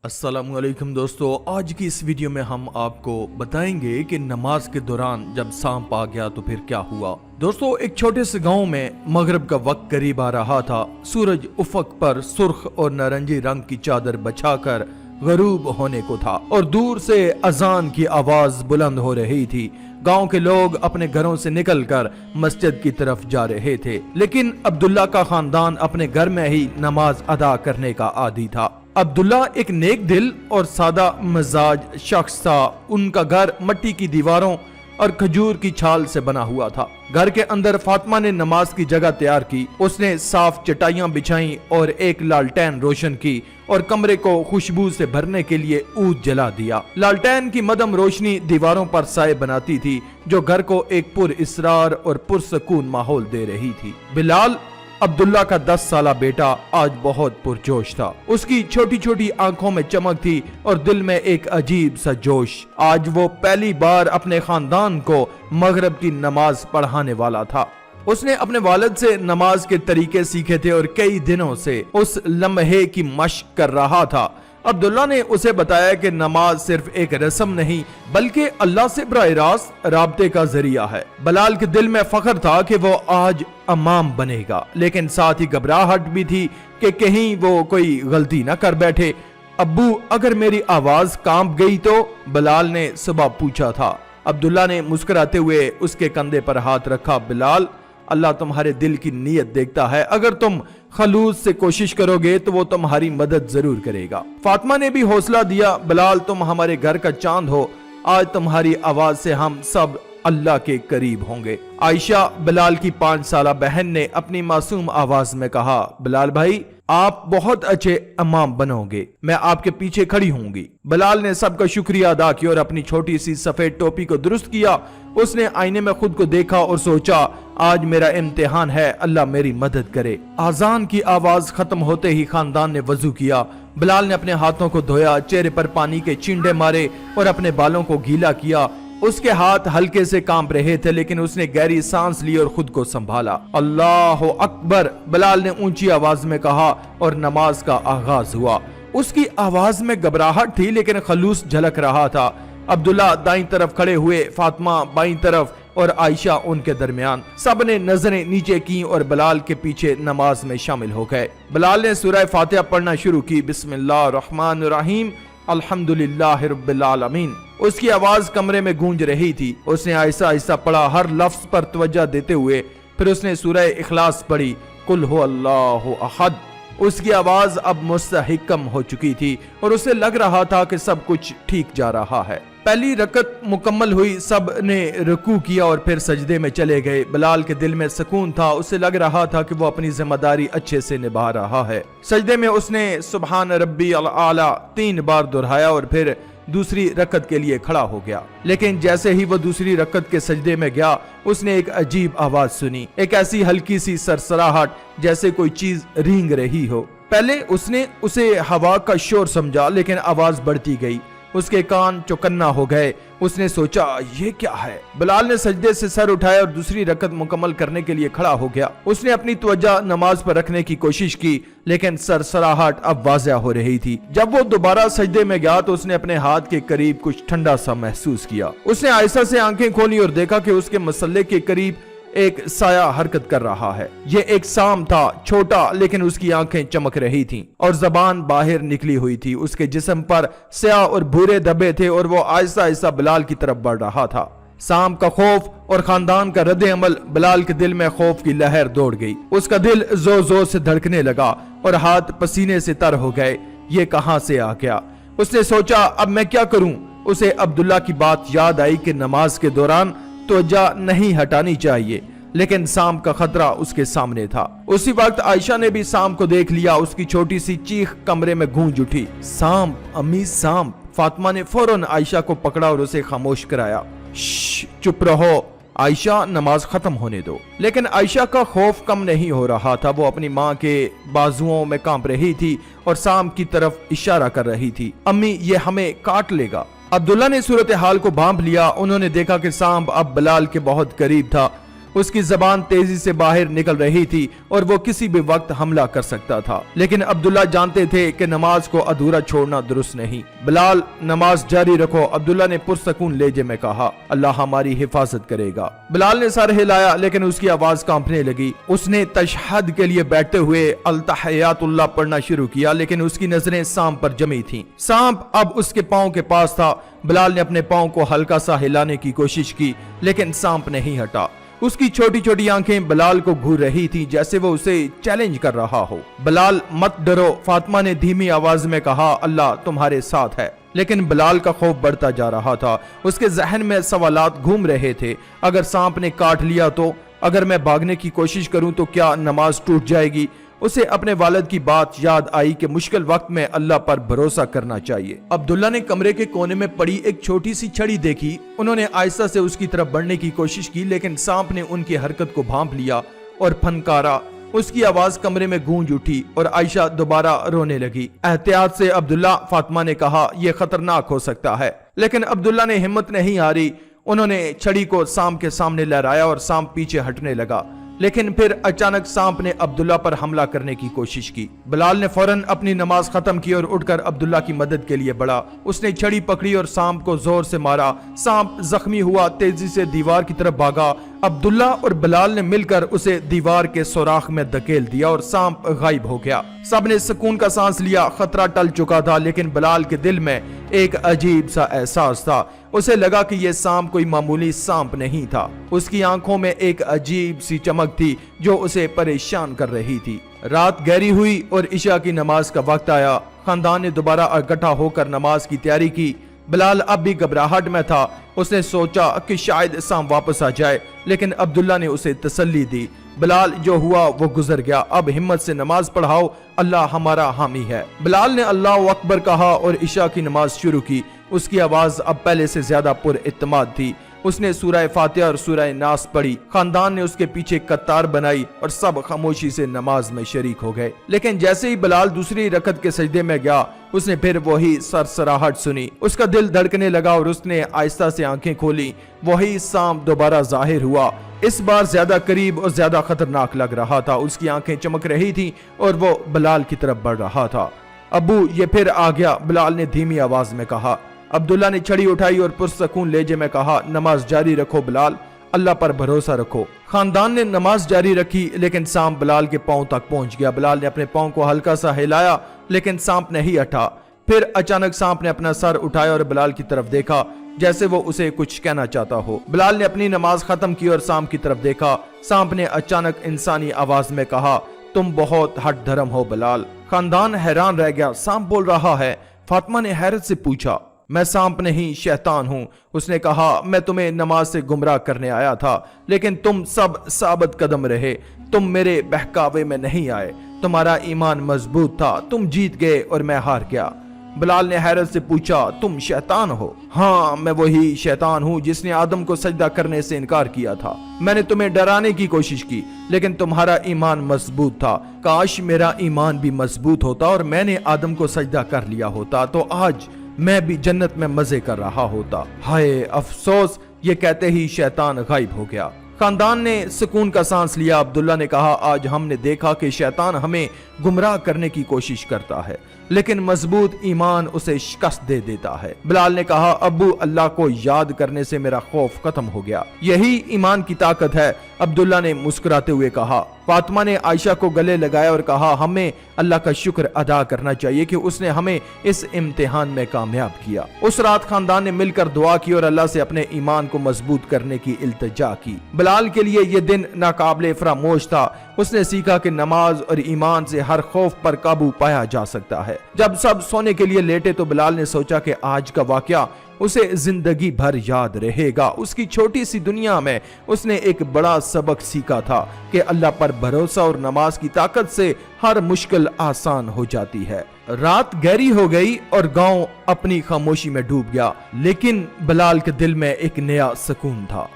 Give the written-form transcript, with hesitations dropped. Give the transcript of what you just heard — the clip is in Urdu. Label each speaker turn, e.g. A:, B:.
A: السلام علیکم دوستو، آج کی اس ویڈیو میں ہم آپ کو بتائیں گے کہ نماز کے دوران جب سانپ آ گیا تو پھر کیا ہوا۔ دوستو، ایک چھوٹے سے گاؤں میں مغرب کا وقت قریب آ رہا تھا۔ سورج افق پر سرخ اور نارنجی رنگ کی چادر بچھا کر غروب ہونے کو تھا اور دور سے اذان کی آواز بلند ہو رہی تھی۔ گاؤں کے لوگ اپنے گھروں سے نکل کر مسجد کی طرف جا رہے تھے، لیکن عبداللہ کا خاندان اپنے گھر میں ہی نماز ادا کرنے کا عادی تھا۔ عبداللہ ایک نیک دل اور سادہ مزاج شخص تھا۔ ان کا گھر مٹی کی دیواروں اور کھجور کی چھال سے بنا ہوا تھا۔ گھر کے اندر فاطمہ نے نماز کی جگہ تیار کی۔ اس نے صاف چٹائیاں بچھائیں اور ایک لالٹین روشن کی اور کمرے کو خوشبو سے بھرنے کے لیے عود جلا دیا۔ لالٹین کی مدھم روشنی دیواروں پر سائے بناتی تھی جو گھر کو ایک پر اسرار اور پرسکون ماحول دے رہی تھی۔ بلال، عبداللہ کا 10 سالہ بیٹا، آج بہت پرجوش تھا۔ اس کی چھوٹی چھوٹی آنکھوں میں چمک تھی اور دل میں ایک عجیب سا جوش۔ آج وہ پہلی بار اپنے خاندان کو مغرب کی نماز پڑھانے والا تھا۔ اس نے اپنے والد سے نماز کے طریقے سیکھے تھے اور کئی دنوں سے اس لمحے کی مشق کر رہا تھا۔ عبداللہ نے اسے بتایا کہ نماز صرف ایک رسم نہیں بلکہ اللہ سے براہ راست رابطے کا ذریعہ ہے۔ بلال کے دل میں فخر تھا کہ وہ آج امام بنے گا، لیکن ساتھ ہی گھبراہٹ بھی تھی کہ کہیں وہ کوئی غلطی نہ کر بیٹھے۔ ابو، اگر میری آواز کانپ گئی تو؟ بلال نے صبح پوچھا تھا۔ عبداللہ نے مسکراتے ہوئے اس کے کندھے پر ہاتھ رکھا۔ بلال، اللہ تمہارے دل کی نیت دیکھتا ہے۔ اگر تم خلوص سے کوشش کرو گے تو وہ تمہاری مدد ضرور کرے گا۔ فاطمہ نے بھی حوصلہ دیا۔ بلال، تم ہمارے گھر کا چاند ہو۔ آج تمہاری آواز سے ہم سب اللہ کے قریب ہوں گے۔ عائشہ، بلال کی 5 سالہ بہن نے اپنی معصوم آواز میں کہا، بلال بھائی، آپ بہت اچھے امام بنو گے، میں آپ کے پیچھے کھڑی ہوں گی۔ بلال نے سب کا شکریہ ادا کیا اور اپنی چھوٹی سی سفید ٹوپی کو درست کیا۔ اس نے آئینے میں خود کو دیکھا اور سوچا، آج میرا امتحان ہے، اللہ میری مدد کرے۔ اذان کی آواز ختم ہوتے ہی خاندان نے وضو کیا۔ بلال نے اپنے ہاتھوں کو دھویا، چہرے پر پانی کے چینڈے مارے اور اپنے بالوں کو گیلا کیا۔ اس کے ہاتھ ہلکے سے کانپ رہے تھے، لیکن اس نے گہری سانس لی اور خود کو سنبھالا۔ اللہ اکبر، بلال نے اونچی آواز میں کہا اور نماز کا آغاز ہوا۔ اس کی آواز میں گھبراہٹ تھی لیکن خلوص جھلک رہا تھا۔ عبداللہ دائیں طرف کھڑے ہوئے، فاطمہ بائیں طرف اور عائشہ ان کے درمیان۔ سب نے نظریں نیچے کی اور بلال کے پیچھے نماز میں شامل ہو گئے۔ بلال نے سورہ فاتحہ پڑھنا شروع کی۔ بسم اللہ الرحمن الرحیم، الحمدللہ رب العالمین۔ اس کی آواز کمرے میں گونج رہی تھی۔ اس نے آہستہ آہستہ پڑھا، ہر لفظ پر توجہ دیتے ہوئے۔ پھر اس نے سورہ اخلاص پڑھی، قل هو اللہ احد۔ اس کی آواز اب مستحکم ہو چکی تھی اور اسے لگ رہا تھا کہ سب کچھ ٹھیک جا رہا ہے۔ پہلی رکعت مکمل ہوئی، سب نے رکوع کیا اور پھر سجدے میں چلے گئے۔ بلال کے دل میں سکون تھا، اسے لگ رہا تھا کہ وہ اپنی ذمہ داری اچھے سے نبھا رہا ہے۔ سجدے میں اس نے سبحان ربی الاعلی 3 بار دہرایا اور پھر دوسری رکعت کے لیے کھڑا ہو گیا۔ لیکن جیسے ہی وہ دوسری رکعت کے سجدے میں گیا، اس نے ایک عجیب آواز سنی، ایک ایسی ہلکی سی سرسراہٹ جیسے کوئی چیز رینگ رہی ہو۔ پہلے اس نے اسے ہوا کا شور سمجھا، لیکن آواز بڑھتی گئی، اس کے کان چوکنا ہو گئے۔ اس نے سوچا، یہ کیا ہے؟ بلال نے سجدے سے سر اٹھایا اور دوسری رکعت مکمل کرنے کے لیے کھڑا ہو گیا۔ اس نے اپنی توجہ نماز پر رکھنے کی کوشش کی، لیکن سرسراہٹ اب واضح ہو رہی تھی۔ جب وہ دوبارہ سجدے میں گیا تو اس نے اپنے ہاتھ کے قریب کچھ ٹھنڈا سا محسوس کیا۔ اس نے آہستہ سے آنکھیں کھولی اور دیکھا کہ اس کے مصلے کے قریب ایک سایہ حرکت کر رہا ہے۔ یہ ایک سام تھا، چھوٹا، لیکن اس کی آنکھیں چمک رہی تھیں اور زبان باہر نکلی ہوئی تھی۔ اس کے جسم پر سیاہ اور بھورے دھبے تھے اور وہ آہستہ آہستہ بلال کی طرف بڑھ رہا تھا۔ سام کا خوف اور خاندان کا رد عمل، بلال کے دل میں خوف کی لہر دوڑ گئی۔ اس کا دل زور زور سے دھڑکنے لگا اور ہاتھ پسینے سے تر ہو گئے۔ یہ کہاں سے آ گیا؟ اس نے سوچا، اب میں کیا کروں؟ اسے عبداللہ کی بات یاد آئی کہ نماز کے دوران توجہ نہیں ہٹانی چاہیے، لیکن سام کا خطرہ اس کے سامنے تھا۔ اسی وقت عائشہ نے بھی سام کو دیکھ لیا۔ اس کی چھوٹی سی چیخ کمرے میں گونج اٹھی، سانپ، امی سانپ۔ فاطمہ نے فوراً عائشہ کو پکڑا اور اسے خاموش کرایا۔ شش، چپ رہو عائشہ، نماز ختم ہونے دو۔ لیکن عائشہ کا خوف کم نہیں ہو رہا تھا۔ وہ اپنی ماں کے بازوؤں میں کانپ رہی تھی اور سانپ کی طرف اشارہ کر رہی تھی، امی یہ ہمیں کاٹ لے گا۔ عبداللہ نے صورتحال کو بھانپ لیا۔ انہوں نے دیکھا کہ سانپ اب بلال کے بہت قریب تھا۔ اس کی زبان تیزی سے باہر نکل رہی تھی اور وہ کسی بھی وقت حملہ کر سکتا تھا، لیکن عبداللہ جانتے تھے کہ نماز کو ادھورا چھوڑنا درست نہیں۔ بلال نماز جاری رکھو، عبداللہ نے پرسکون لہجے میں کہا، اللہ ہماری حفاظت کرے گا۔ بلال نے سر ہلایا لیکن اس کی آواز کانپنے لگی۔ اس نے تشہد کے لیے بیٹھتے ہوئے التحیات اللہ پڑھنا شروع کیا، لیکن اس کی نظریں سانپ پر جمی تھیں۔ سانپ اب اس کے پاؤں کے پاس تھا۔ بلال نے اپنے پاؤں کو ہلکا سا ہلانے کی کوشش کی لیکن سانپ نہیں ہٹا۔ اس کی چھوٹی چھوٹی آنکھیں بلال کو گھور رہی تھی جیسے وہ اسے چیلنج کر رہا ہو۔ بلال مت ڈرو، فاطمہ نے دھیمی آواز میں کہا، اللہ تمہارے ساتھ ہے۔ لیکن بلال کا خوف بڑھتا جا رہا تھا۔ اس کے ذہن میں سوالات گھوم رہے تھے۔ اگر سانپ نے کاٹ لیا تو؟ اگر میں بھاگنے کی کوشش کروں تو کیا نماز ٹوٹ جائے گی؟ اسے اپنے والد کی بات یاد آئی کہ مشکل وقت میں اللہ پر بھروسہ کرنا چاہیے۔ عبداللہ نے کمرے کے کونے میں پڑی ایک چھوٹی سی چھڑی دیکھی۔ انہوں نے آہستہ سے اس کی طرف بڑھنے کی کوشش کی لیکن سانپ نے ان کی حرکت کو بھانپ لیا اور پھنکارا۔ اس کی آواز کمرے میں گونج اٹھی اور عائشہ دوبارہ رونے لگی۔ احتیاط سے عبداللہ، فاطمہ نے کہا، یہ خطرناک ہو سکتا ہے۔ لیکن عبداللہ نے ہمت نہیں ہاری۔ انہوں نے چھڑی کو سانپ کے سامنے لہرایا اور سانپ پیچھے ہٹنے لگا، لیکن پھر اچانک سانپ نے عبداللہ پر حملہ کرنے کی کوشش کی۔ بلال نے فوراً اپنی نماز ختم کی اور اٹھ کر عبداللہ کی مدد کے لیے بڑھا۔ اس نے چھڑی پکڑی اور سانپ کو زور سے مارا۔ سانپ زخمی ہوا تیزی سے دیوار کی طرف بھاگا۔ عبداللہ اور بلال نے مل کر اسے دیوار کے سوراخ میں دھکیل دیا اور سانپ غائب ہو گیا۔ سب نے سکون کا سانس لیا۔ خطرہ ٹل چکا تھا، لیکن بلال کے دل میں ایک عجیب سا احساس تھا۔ اسے لگا کہ یہ سانپ کوئی معمولی سانپ نہیں تھا۔ اس کی آنکھوں میں ایک عجیب سی چمک تھی جو اسے پریشان کر رہی تھی۔ رات گہری ہوئی اور عشاء کی نماز کا وقت آیا۔ خاندان نے دوبارہ اکٹھا ہو کر نماز کی تیاری کی۔ بلال اب بھی گھبراہٹ میں تھا۔ اس نے سوچا کہ شاید سانپ واپس آ جائے، لیکن عبداللہ نے اسے تسلی دی۔ بلال، جو ہوا وہ گزر گیا، اب ہمت سے نماز پڑھاؤ، اللہ ہمارا حامی ہے۔ بلال نے اللہ اکبر کہا اور عشاء کی نماز شروع کی۔ اس کی آواز اب پہلے سے زیادہ پر اعتماد تھی۔ اس نے سورہ فاتحہ اور سورہ ناس پڑھی۔ خاندان نے اس کے پیچھے قطار بنائی اور سب خاموشی سے نماز میں شریک ہو گئے۔ لیکن جیسے ہی بلال دوسری رکعت کے سجدے میں گیا، اس نے پھر وہی سرسراہٹ سنی۔ اس کا دل دھڑکنے لگا اور اس نے آہستہ سے آنکھیں کھولی۔ وہی سانپ دوبارہ ظاہر ہوا، اس بار زیادہ قریب اور زیادہ خطرناک لگ رہا تھا۔ اس کی آنکھیں چمک رہی تھیں اور وہ بلال کی طرف بڑھ رہا تھا۔ ابو، یہ پھر آ گیا، بلال نے دھیمی آواز میں کہا۔ عبداللہ نے چھڑی اٹھائی اور پرسکون لہجے میں کہا، نماز جاری رکھو بلال، اللہ پر بھروسہ رکھو۔ خاندان نے نماز جاری رکھی لیکن سانپ بلال کے پاؤں تک پہنچ گیا۔ بلال نے اپنے پاؤں کو ہلکا سا ہلایا لیکن سانپ نہیں ہٹا۔ پھر اچانک سانپ نے اپنا سر اٹھایا اور بلال کی طرف دیکھا جیسے وہ اسے کچھ کہنا چاہتا ہو۔ بلال نے اپنی نماز ختم کی اور سانپ کی طرف دیکھا۔ سانپ نے اچانک انسانی آواز میں کہا، تم بہت ہٹ دھرم ہو بلال۔ خاندان حیران رہ گیا۔ سانپ بول رہا ہے؟ فاطمہ نے حیرت سے پوچھا۔ میں سانپ نہیں، شیطان ہوں۔ اس نے کہا، میں تمہیں نماز سے گمراہ کرنے آیا تھا لیکن تم سب ثابت قدم رہے۔ تم میرے بہکاوے میں نہیں آئے۔ تمہارا ایمان مضبوط تھا، تم جیت گئے اور میں ہار گیا۔ بلال نے حیرت سے پوچھا، تم شیطان ہو؟ ہاں، میں وہی شیطان ہوں جس نے آدم کو سجدہ کرنے سے انکار کیا تھا۔ میں نے تمہیں ڈرانے کی کوشش کی لیکن تمہارا ایمان مضبوط تھا۔ کاش میرا ایمان بھی مضبوط ہوتا اور میں نے آدم کو سجدہ کر لیا ہوتا تو آج میں بھی جنت میں مزے کر رہا ہوتا۔ ہائے افسوس، یہ کہتے ہی شیطان غائب ہو گیا۔ خاندان نے سکون کا سانس لیا۔ عبداللہ نے کہا، آج ہم نے دیکھا کہ شیطان ہمیں گمراہ کرنے کی کوشش کرتا ہے لیکن مضبوط ایمان اسے شکست دے دیتا ہے۔ بلال نے کہا، ابو، اللہ کو یاد کرنے سے میرا خوف ختم ہو گیا، یہی ایمان کی طاقت ہے۔ عبداللہ نے مسکراتے ہوئے کہا۔ فاطمہ نے عائشہ کو گلے لگایا اور کہا، ہمیں اللہ کا شکر ادا کرنا چاہیے کہ اس نے ہمیں اس امتحان میں کامیاب کیا۔ اس رات خاندان نے مل کر دعا کی اور اللہ سے اپنے ایمان کو مضبوط کرنے کی التجا کی۔ بلال کے لیے یہ دن ناقابل فراموش تھا۔ اس نے سیکھا کہ نماز اور ایمان سے ہر خوف پر قابو پایا جا سکتا ہے۔ جب سب سونے کے لیے لیٹے تو بلال نے سوچا کہ آج کا واقعہ اسے زندگی بھر یاد رہے گا۔ اس کی چھوٹی سی دنیا میں اس نے ایک بڑا سبق سیکھا تھا کہ اللہ پر بھروسہ اور نماز کی طاقت سے ہر مشکل آسان ہو جاتی ہے۔ رات گہری ہو گئی اور گاؤں اپنی خاموشی میں ڈوب گیا، لیکن بلال کے دل میں ایک نیا سکون تھا۔